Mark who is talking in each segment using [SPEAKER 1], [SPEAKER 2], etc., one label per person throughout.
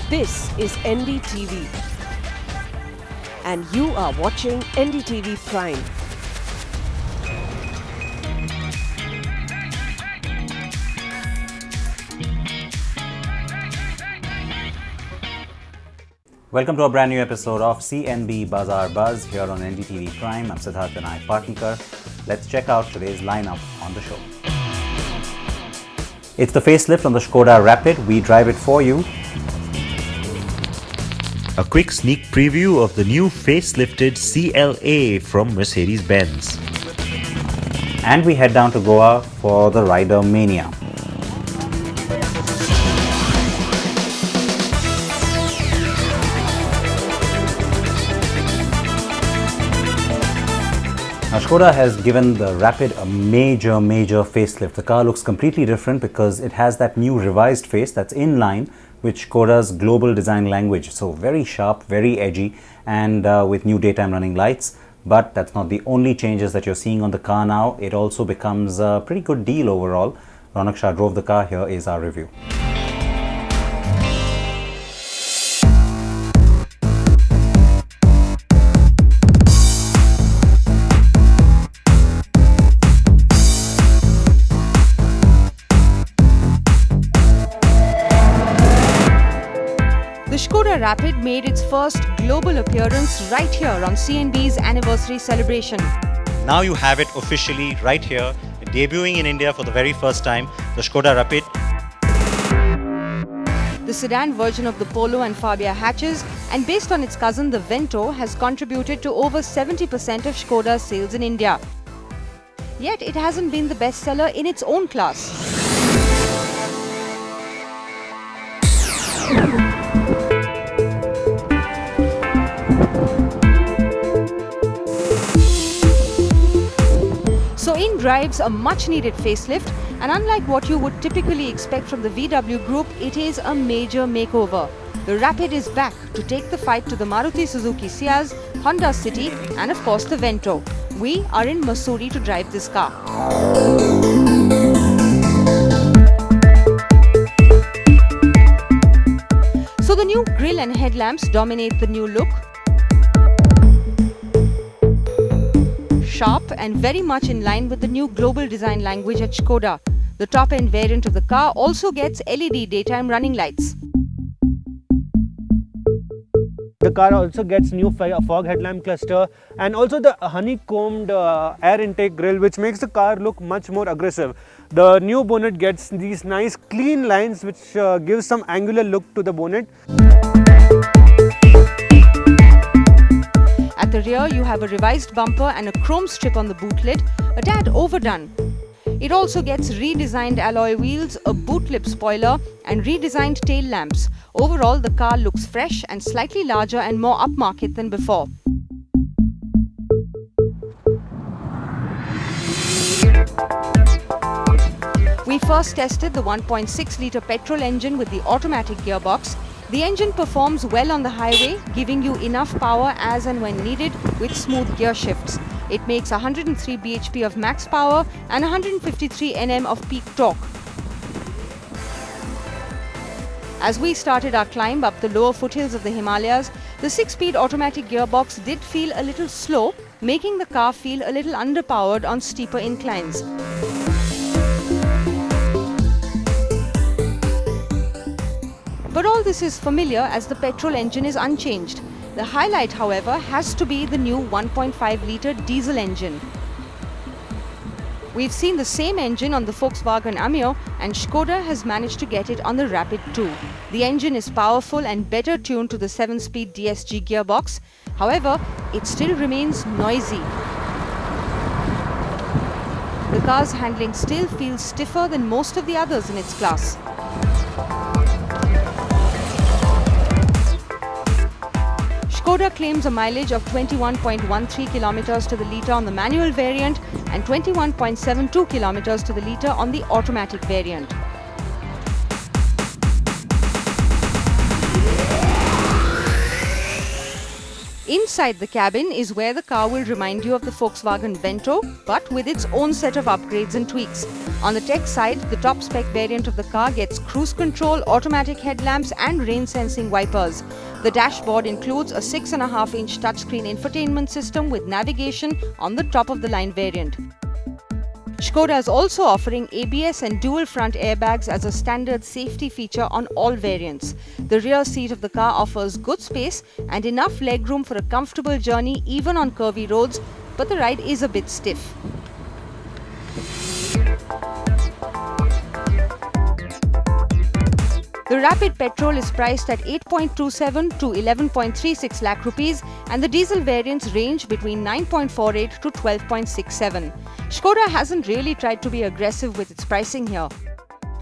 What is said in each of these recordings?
[SPEAKER 1] This is NDTV and you are watching NDTV Prime.
[SPEAKER 2] Welcome to a brand new episode of CNB Bazaar Buzz here on NDTV Prime. I'm Siddharth Vinayak Patankar. Let's check out today's lineup on the show. It's the facelift on the Skoda Rapid. We drive it for you.
[SPEAKER 3] A quick sneak preview of the new facelifted CLA from Mercedes-Benz.
[SPEAKER 2] And we head down to Goa for the Rider Mania. Now, Skoda has given the Rapid a major facelift. The car looks completely different because it has that new revised face that's in line with Skoda's global design language. So very sharp, very edgy, and with new daytime running lights. But that's not the only changes that you're seeing on the car now. It also becomes a pretty good deal overall. Ronak Shah drove the car. Here is our review.
[SPEAKER 4] The Skoda Rapid made its first global appearance right here on CNB's anniversary celebration.
[SPEAKER 5] Now you have it officially right here, debuting in India for the very first time, the Skoda Rapid.
[SPEAKER 4] The sedan version of the Polo and Fabia hatches, and based on its cousin the Vento, has contributed to over 70% of Skoda's sales in India. Yet it hasn't been the bestseller in its own class. So in drives a much-needed facelift, and unlike what you would typically expect from the VW group, it is a major makeover. The Rapid is back to take the fight to the Maruti Suzuki Ciaz, Honda City, and of course the Vento. We are in Mussoorie to drive this car. So the new grille and headlamps dominate the new look. Sharp and very much in line with the new global design language at Skoda. The top-end variant of the car also gets LED daytime running lights.
[SPEAKER 6] The car also gets new fog headlamp cluster and also the honeycombed air intake grille, which makes the car look much more aggressive. The new bonnet gets these nice clean lines which gives some angular look to the bonnet.
[SPEAKER 4] At the rear, you have a revised bumper and a chrome strip on the boot lid, a tad overdone. It also gets redesigned alloy wheels, a boot lip spoiler, and redesigned tail lamps. Overall, the car looks fresh and slightly larger and more upmarket than before. We first tested the 1.6-litre petrol engine with the automatic gearbox. The engine performs well on the highway, giving you enough power as and when needed with smooth gear shifts. It makes 103 bhp of max power and 153 Nm of peak torque. As we started our climb up the lower foothills of the Himalayas, the 6-speed automatic gearbox did feel a little slow, making the car feel a little underpowered on steeper inclines. But all this is familiar as the petrol engine is unchanged. The highlight, however, has to be the new 1.5-litre diesel engine. We've seen the same engine on the Volkswagen Ameo, and Skoda has managed to get it on the Rapid too. The engine is powerful and better tuned to the 7-speed DSG gearbox. However, it still remains noisy. The car's handling still feels stiffer than most of the others in its class. Skoda claims a mileage of 21.13 kilometers to the litre on the manual variant and 21.72 kilometers to the litre on the automatic variant. Inside the cabin is where the car will remind you of the Volkswagen Vento, but with its own set of upgrades and tweaks. On the tech side, the top spec variant of the car gets cruise control, automatic headlamps and rain sensing wipers. The dashboard includes a 6.5-inch touchscreen infotainment system with navigation on the top of the line variant. Skoda is also offering ABS and dual front airbags as a standard safety feature on all variants. The rear seat of the car offers good space and enough legroom for a comfortable journey even on curvy roads, but the ride is a bit stiff. The Rapid petrol is priced at 8.27 to 11.36 lakh rupees and the diesel variants range between 9.48 to 12.67. Skoda hasn't really tried to be aggressive with its pricing here.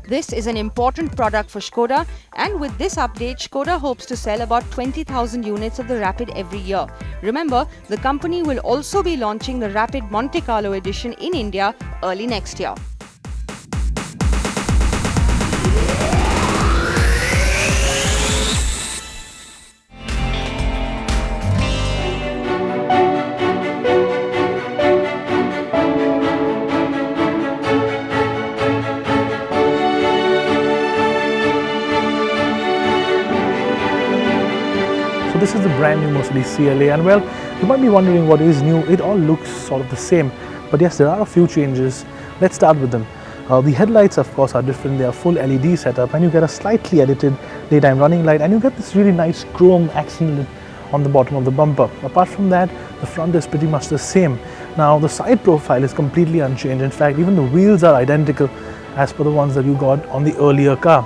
[SPEAKER 4] This is an important product for Skoda, and with this update, Skoda hopes to sell about 20,000 units of the Rapid every year. Remember, the company will also be launching the Rapid Monte Carlo edition in India early next year.
[SPEAKER 7] So this is the brand new Mercedes CLA, and well, you might be wondering what is new. It all looks sort of the same, but yes, there are a few changes. Let's start with them. The headlights of course are different. They are full LED setup, and you get a slightly edited daytime running light, and you get this really nice chrome accent lid on the bottom of the bumper. Apart from that, the front is pretty much the same. Now the side profile is completely unchanged. In fact, even the wheels are identical as per the ones that you got on the earlier car.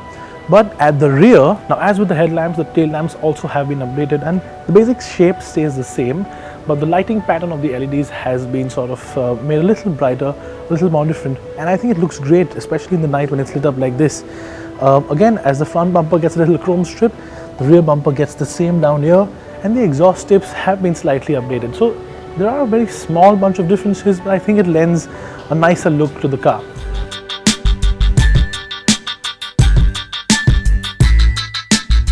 [SPEAKER 7] But at the rear, now as with the headlamps, the tail lamps also have been updated, and the basic shape stays the same, but the lighting pattern of the LEDs has been sort of made a little brighter, a little more different, and I think it looks great, especially in the night when it's lit up like this. Again, as the front bumper gets a little chrome strip, the rear bumper gets the same down here, and the exhaust tips have been slightly updated. So there are a very small bunch of differences, but I think it lends a nicer look to the car.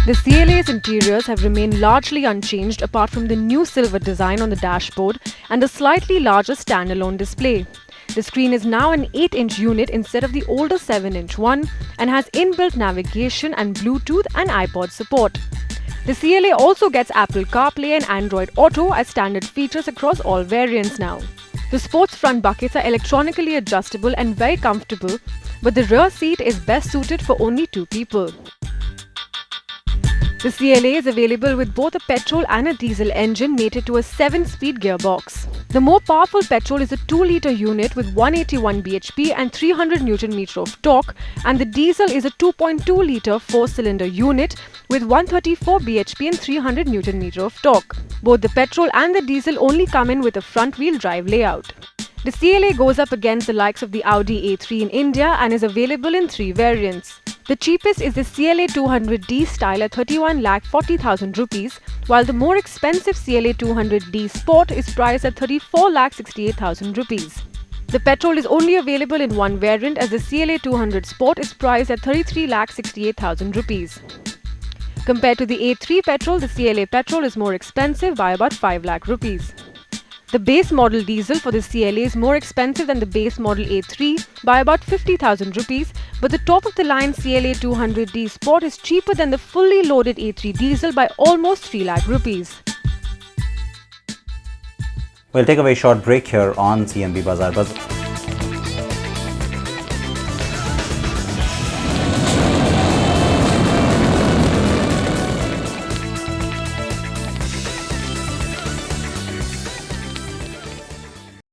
[SPEAKER 8] The CLA's interiors have remained largely unchanged apart from the new silver design on the dashboard and a slightly larger standalone display. The screen is now an 8-inch unit instead of the older 7-inch one and has inbuilt navigation and Bluetooth and iPod support. The CLA also gets Apple CarPlay and Android Auto as standard features across all variants now. The sports front buckets are electronically adjustable and very comfortable, but the rear seat is best suited for only 2 people. The CLA is available with both a petrol and a diesel engine mated to a 7-speed gearbox. The more powerful petrol is a 2-litre unit with 181 bhp and 300 Nm of torque, and the diesel is a 2.2-litre 4-cylinder unit with 134 bhp and 300 Nm of torque. Both the petrol and the diesel only come in with a front-wheel drive layout. The CLA goes up against the likes of the Audi A3 in India and is available in 3 variants. The cheapest is the CLA 200D style at 31,40,000 rupees, while the more expensive CLA 200D Sport is priced at 34,68,000 rupees. The petrol is only available in one variant, as the CLA 200 Sport is priced at 33,68,000 rupees. Compared to the A3 petrol, the CLA petrol is more expensive by about 5 lakh rupees. The base model diesel for the CLA is more expensive than the base model A3 by about 50,000 rupees, but the top of the line CLA 200D Sport is cheaper than the fully loaded A3 diesel by almost 3 lakh rupees.
[SPEAKER 2] We'll take a very short break here on CNB Bazaar Buzz.